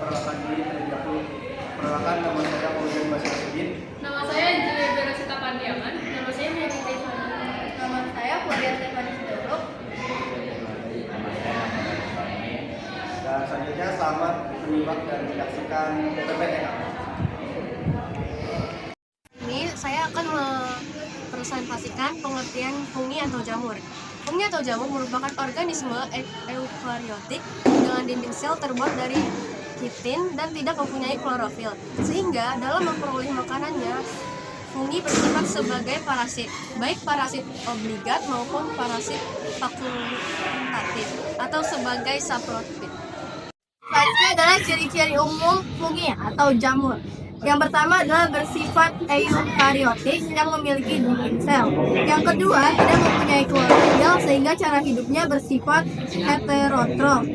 perkenalkan diri terlebih dahulu. Perkenalkan, nama saya Fauzan Basir. Nama saya Julia Berasita Pandiaman. Nama saya Mary Tiffany. Nama saya Florian Tiffany Sidoro. Dan selanjutnya selamat menyimak dan menyaksikan PPTK. Ini saya akan mempresentasikan pengertian fungi atau jamur. Fungi atau jamur merupakan organisme eukariotik dengan dinding sel terbuat dari kitin dan tidak mempunyai klorofil, sehingga dalam memperoleh makanannya, fungi bersifat sebagai parasit, baik parasit obligat maupun parasit fakultatif atau sebagai saprofit. Selanjutnya adalah ciri-ciri umum fungi atau jamur. Yang pertama adalah bersifat eukariotik yang memiliki dinding sel. Yang kedua, tidak mempunyai klorofil sehingga cara hidupnya bersifat heterotrof,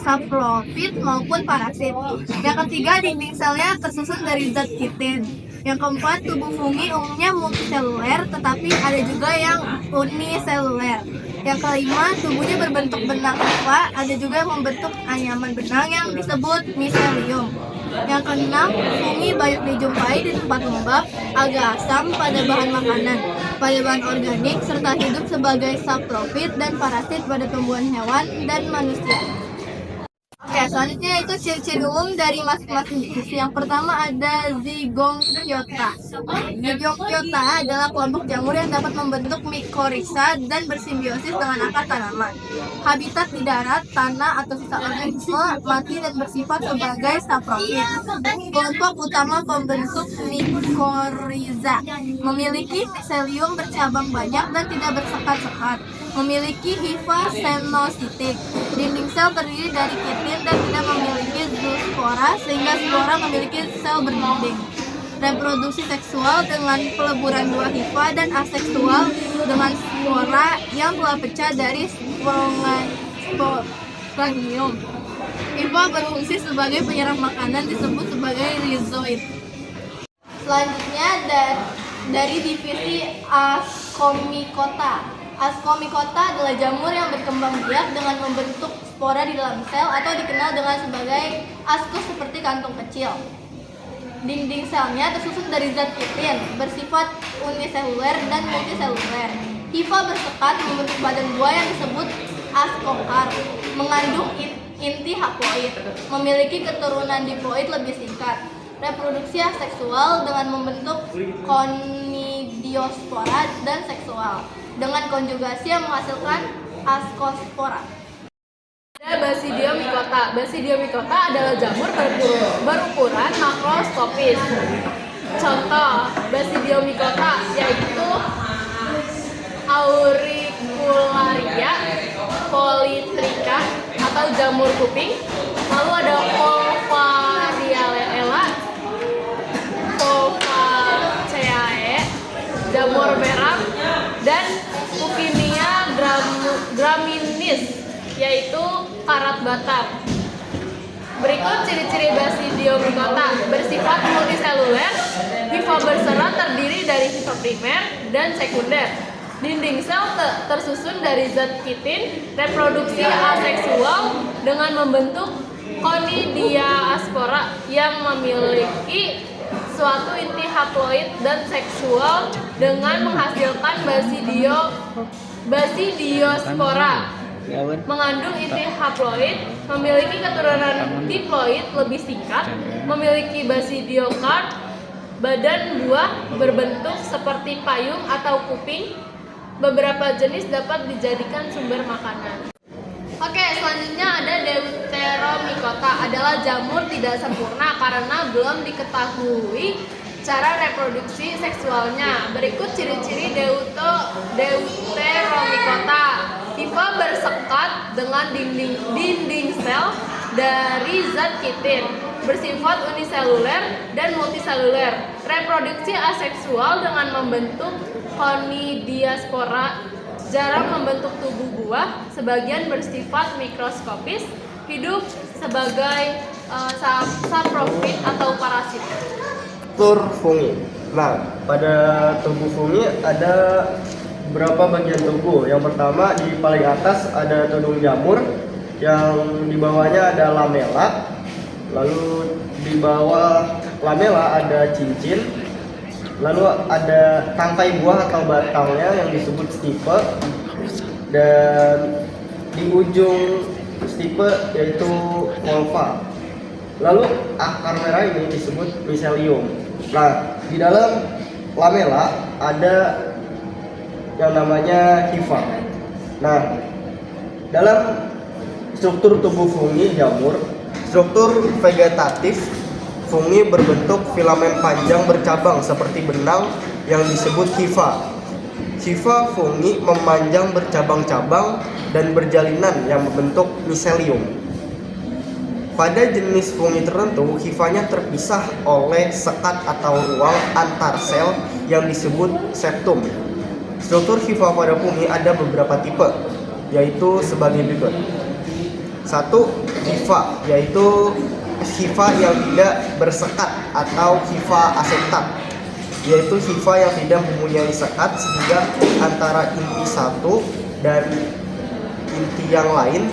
saprofit maupun parasit. Yang ketiga, dinding selnya tersusun dari zat kitin. Yang keempat, tubuh fungi umumnya multiseluler, tetapi ada juga yang uniseluler. Yang kelima, tubuhnya berbentuk benang hifa, ada juga yang membentuk anyaman benang yang disebut miselium. Yang keenam, fungi banyak dijumpai di tempat lembab, agak asam pada bahan makanan, pada bahan organik, serta hidup sebagai saprofit dan parasit pada tumbuhan hewan dan manusia. Oke, selanjutnya itu ciri-ciri umum dari masing-masing divisi. Yang pertama ada Zygomycota. Zygomycota adalah kelompok jamur yang dapat membentuk mikorizat dan bersimbiosis dengan akar tanaman. Habitat di darat, tanah, atau sisa organisme mati dan bersifat sebagai saprofit. Kelompok utama pembentuk mikorizat memiliki miselium bercabang banyak dan tidak bersekat-sekat. Memiliki hifa senositik. Dinding sel terdiri dari kitin dan tidak memiliki zoospora sehingga spora memiliki sel berdinding. Reproduksi seksual dengan peleburan dua hifa dan aseksual dengan spora yang telah pecah dari sporangium. Hifa berfungsi sebagai penyerap makanan disebut sebagai rhizoid. Selanjutnya dari divisi Ascomycota. Ascomycota adalah jamur yang berkembang biak dengan membentuk spora di dalam sel atau dikenal dengan sebagai ascus seperti kantung kecil. Dinding selnya tersusun dari zat kitin, bersifat uniseluler dan multiseluler. Hifa bersekat membentuk badan buah yang disebut ascokar, mengandung inti haploid, memiliki keturunan diploid lebih singkat. Reproduksi aseksual dengan membentuk konidiospora dan seksual dengan konjugasi yang menghasilkan ascospora. Ada Basidiomycota. Basidiomycota adalah jamur berukuran makroskopis. Contoh Basidiomycota yaitu Auricularia polytricha atau jamur kuping. Lalu ada Volvariella, Volvaceae, jamur merah, dan Puccinia graminis yaitu karat batam. Berikut ciri-ciri Basidiomycota: bersifat multiseluler, hifa berserat terdiri dari hifa primer dan sekunder. Dinding sel tersusun dari zat kitin, reproduksi aseksual dengan membentuk conidiaspora yang memiliki suatu inti haploid dan seksual dengan menghasilkan basidiospora. Mengandung inti haploid, memiliki keturunan diploid lebih singkat, memiliki basidiokard, badan buah berbentuk seperti payung atau kuping. Beberapa jenis dapat dijadikan sumber makanan. Oke, selanjutnya ada Deuteromycota, adalah jamur tidak sempurna karena belum diketahui cara reproduksi seksualnya. Berikut ciri-ciri Deuteromycota. Hifa bersekat dengan dinding sel dari zat kitin, bersifat uniseluler dan multiseluler. Reproduksi aseksual dengan membentuk conidiaspora. Jarang membentuk tubuh buah, sebagian bersifat mikroskopis, hidup sebagai saprofit atau parasit. Struktur fungi. Nah, pada tubuh fungi ada beberapa bagian tubuh. Yang pertama di paling atas ada tudung jamur, yang di bawahnya ada lamela, Lalu di bawah lamela ada cincin. Lalu ada tangkai buah atau batangnya yang disebut stipe. Dan di ujung stipe yaitu volva. Lalu akar merah ini disebut miselium. Nah, di dalam lamela ada yang namanya hifa. Nah, dalam struktur tubuh fungi jamur, struktur vegetatif fungi berbentuk filamen panjang bercabang seperti benang yang disebut hifa. Hifa fungi memanjang bercabang-cabang dan berjalinan yang membentuk miselium. Pada jenis fungi tertentu, hifanya terpisah oleh sekat atau ruang antar sel yang disebut septum. Struktur hifa pada fungi ada beberapa tipe, yaitu sebagai berikut. 1. Hifa, yaitu hifa yang tidak bersekat atau hifa aseptat, yaitu hifa yang tidak mempunyai sekat sehingga antara inti satu dan inti yang lain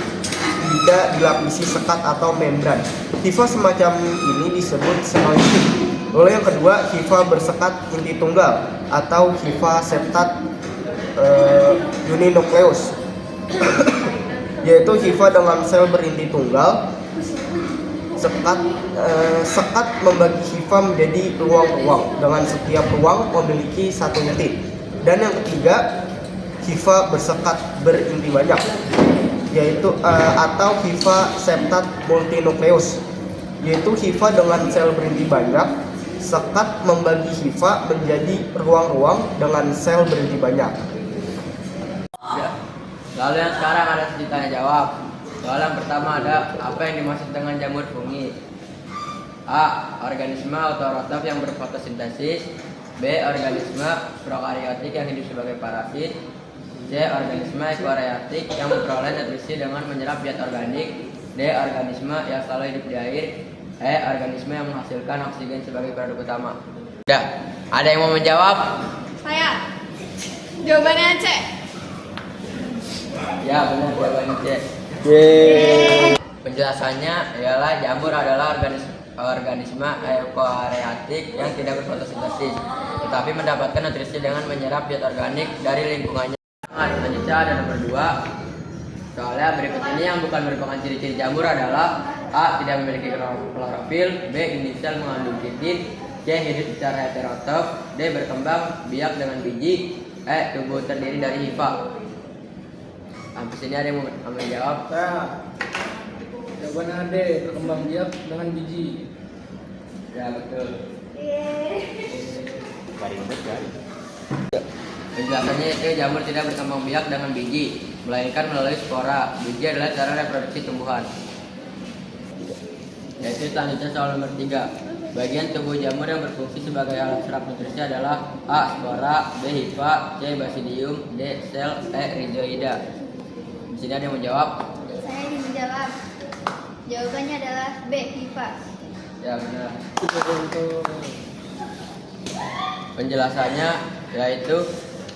tidak dilapisi sekat atau membran. Hifa semacam ini disebut senoitik. Lalu yang kedua, hifa bersekat inti tunggal atau hifa septat uninukleus, yaitu hifa dengan sel berinti tunggal. Sekat membagi hifa menjadi ruang-ruang dengan setiap ruang memiliki satu inti. Dan yang ketiga, hifa bersekat berinti banyak, yaitu atau hifa septat multinukleus, yaitu hifa dengan sel berinti banyak. Sekat membagi hifa menjadi ruang-ruang dengan sel berinti banyak. Lalu yang sekarang ada sesi tanya jawab. Soal yang pertama ada, apa yang dimaksud dengan jamur fungi? A. Organisme autotrof yang berfotosintesis. B. Organisme prokariotik yang hidup sebagai parasit. C. Organisme eukariotik yang memperoleh nutrisi dengan menyerap zat organik. D. Organisme yang selalu hidup di air. E. Organisme yang menghasilkan oksigen sebagai produk utama. Udah, ada yang mau menjawab? Saya. Jawabannya C. Ya, benar, jawabannya C. Penjelasannya ialah jamur adalah organisme eukariotik yang tidak berfotosintesis, tetapi mendapatkan nutrisi dengan menyerap zat organik dari lingkungannya. Selanjutnya ada nomor 2. Soalnya berikut ini yang bukan merupakan ciri-ciri jamur adalah: A. Tidak memiliki klorofil. B. Inisial mengandung kitin. C. Hidup secara heterotrof. D. Berkembang biak dengan biji. E. Tubuh terdiri dari hifa. Sampai sini ada yang mau menjawab? Saya. Jawabannya D, berkembang biak dengan biji. Ya, betul. Penjelasannya itu jamur tidak berkembang biak dengan biji, melainkan melalui spora. Biji adalah cara reproduksi tumbuhan. Yaitu selanjutnya soal nomor 3. Bagian tubuh jamur yang berfungsi sebagai alat serap nutrisi adalah: A. Spora. B. Hifa. C. Basidium. D. Sel. E. Rhizoida. Di sini ada yang menjawab? Saya ingin menjawab. Jawabannya adalah B. Hifa. Ya, benar. Penjelasannya yaitu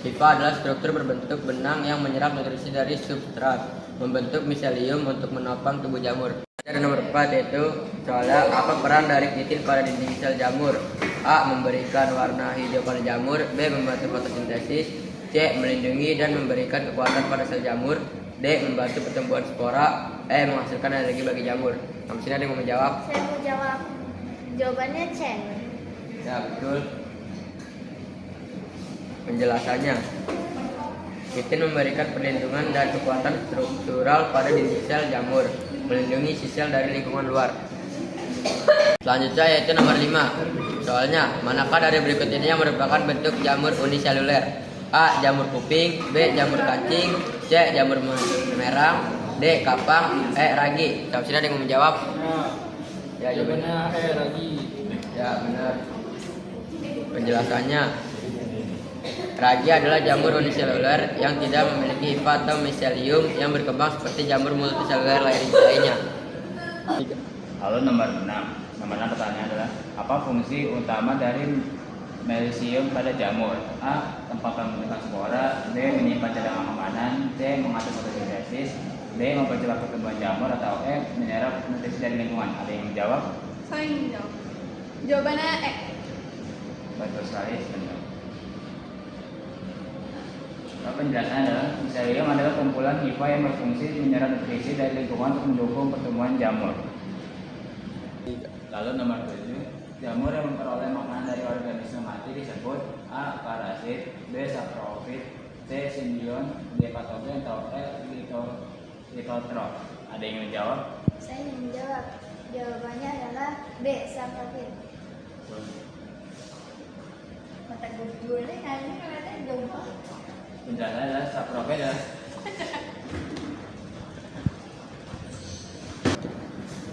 hifa adalah struktur berbentuk benang yang menyerap nutrisi dari substrat, membentuk miselium untuk menopang tubuh jamur. Ada nomor 4, yaitu soalnya apa peran dari kitin pada dinding sel jamur? A. Memberikan warna hijau pada jamur. B. Membantu fotosintesis. C. Melindungi dan memberikan kekuatan pada sel jamur. D. Membantu pertumbuhan spora. E. Menghasilkan energi bagi jamur. Sampai sini ada yang mau menjawab? Saya mau jawab. Jawabannya C. Ya, betul. Penjelasannya, kitin memberikan perlindungan dan kekuatan struktural pada dinding sel jamur, melindungi si sel dari lingkungan luar. Selanjutnya yaitu nomor 5. Soalnya, manakah dari berikut ini yang merupakan bentuk jamur uniseluler? A. Jamur kuping. B. Jamur kancing. C. Jamur merang. D. Kapang. E. Ragi. Sampai sini ada yang mau menjawab? Ya, Jawabannya E, ragi. Ya, benar. Penjelasannya, ragi adalah jamur uniseluler yang tidak memiliki hifa atau miselium yang berkembang seperti jamur multiseluler lainnya. Lalu nomor 6. Nomor 6 pertanyaan adalah, apa fungsi utama dari melisium pada jamur? A. Tempat pembentukan spora. B. Menyimpan cadangan makanan. C. Mengatur fotosintesis. D. D. Mempercepat pertumbuhan jamur, atau E. Menyerap nutrisi dari lingkungan? Ada yang menjawab? Saya ingin menjawab. Jawabannya E. Betul sekali, benar. Penjelasannya adalah miselium adalah kumpulan hifa yang berfungsi menyerap nutrisi dari lingkungan untuk mendukung pertumbuhan jamur. Lalu nomor 7, jamur yang memperoleh makanan dari organisme mati disebut A. Parasit, B. Saprofit, C. Simbion, D. Patogen, atau E. Litotrof. Ada yang menjawab? Saya ingin menjawab. Jawabannya adalah B. Saprofit. Mata gue ini kayaknya kelihatan jauh banget. Penjelasannya adalah saprofit adalah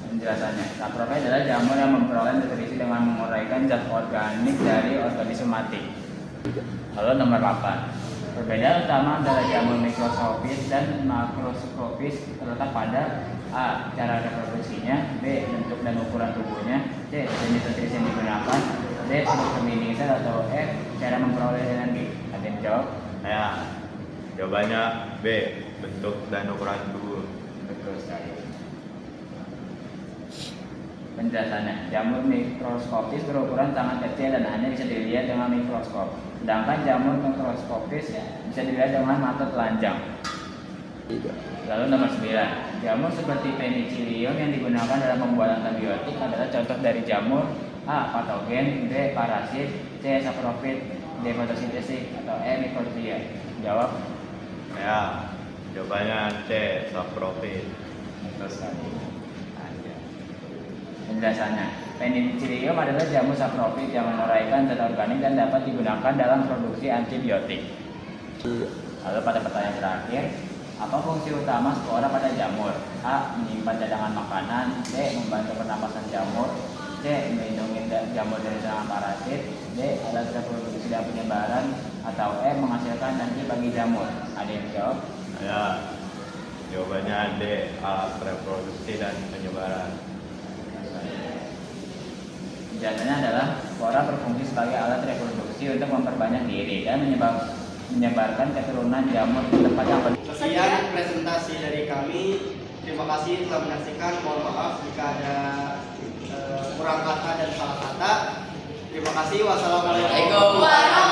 penjelasannya. Saprofit adalah jamur yang memperoleh nutrisi dengan menguraikan zat organik dari organisme mati. Lalu nomor 8. Perbedaan utama antara jamur mikroskopis dan makroskopis terletak pada A. Cara reproduksinya, B. Bentuk dan ukuran tubuhnya, C. Jenis nutrisi yang digunakan, D. Struktur dinding sel, atau E. Cara memperoleh energi. Ada yang jawab? Ya, jawabannya B. Bentuk dan ukuran tubuh. Betul sekali. Penjelasannya, jamur mikroskopis berukuran sangat kecil dan hanya bisa dilihat dengan mikroskop. Sedangkan jamur mikroskopis bisa dilihat dengan mata telanjang. Lalu nomor 9, jamur seperti penicillium yang digunakan dalam pembuatan antibiotik adalah contoh dari jamur: A. Patogen, B. Parasit, C. Saprofit, D. Fotosintesis, atau E. Mikrotria. Jawab? Ya, jawabannya C. Saprofit. Betul sekali. Penjelasannya, penicillium adalah jamur saprofit yang menguraikan zat organik dan dapat digunakan dalam produksi antibiotik. Lalu pada pertanyaan terakhir, apa fungsi utama spora pada jamur? A. Menyimpan cadangan makanan, B. Membantu pernapasan jamur, C. Melindungi jamur dari serangan parasit, D. Alat reproduksi dan penyebaran, atau E. Menghasilkan nanti bagi jamur. Ada yang jawab? Ya, jawabannya D. Alat reproduksi dan penyebaran. Penjelasannya adalah spora berfungsi sebagai alat reproduksi untuk memperbanyak diri dan menyebarkan keturunan jamur di tempat yang benar. Sekian presentasi dari kami. Terima kasih telah menyaksikan. Mohon maaf jika ada kurang kata dan salah kata. Terima kasih. Wassalamualaikum warahmatullahi wabarakatuh.